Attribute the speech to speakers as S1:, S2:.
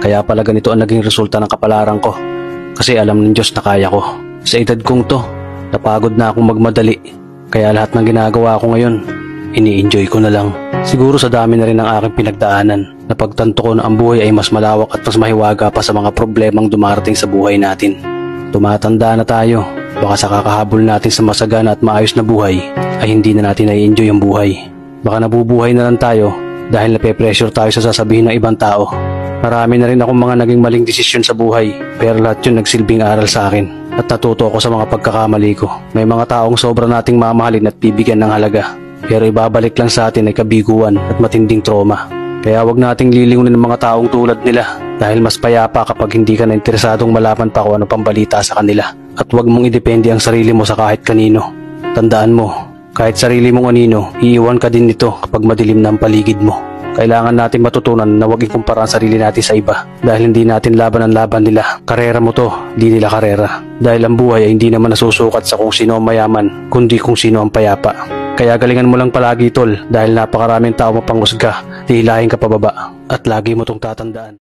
S1: Kaya pala ganito ang naging resulta ng kapalaran ko. Kasi alam ng Diyos na kaya ko. Sa edad kong to, napagod na akong magmadali. Kaya lahat ng ginagawa ko ngayon, ini-enjoy ko na lang. Siguro sa dami na rin ng aking pinagdaanan, napagtanto ko na ang buhay ay mas malawak at mas mahiwaga pa sa mga problemang dumarating sa buhay natin. Tumatanda na tayo, baka sa kakahabol natin sa masagana at maayos na buhay, ay hindi na natin na-enjoy ang buhay. Baka nabubuhay na lang tayo dahil nape-pressure tayo sa sasabihin ng ibang tao. Marami na rin akong mga naging maling desisyon sa buhay, pero lahat yun nagsilbing aral sa akin at natuto ako sa mga pagkakamali ko. May mga taong sobra nating mamahalin at bibigyan ng halaga, pero ibabalik lang sa atin ay kabiguan at matinding trauma. Kaya wag nating lilingunin ng mga taong tulad nila dahil mas payapa kapag hindi ka na interesadong malaman pa kung ano pang balita sa kanila. At wag mong idepende ang sarili mo sa kahit kanino. Tandaan mo, kahit sarili mong anino, iiwan ka din nito kapag madilim na ang paligid mo. Kailangan natin matutunan na wag ikumpara ang sarili natin sa iba dahil hindi natin laban ang laban nila. Karera mo to, di nila karera. Dahil ang buhay ay hindi naman nasusukat sa kung sino ang mayaman, kundi kung sino ang payapa. Kaya galingan mo lang palagi tol dahil napakaraming tao mapanghusga, hihilahin ka pababa at lagi mo tong tatandaan.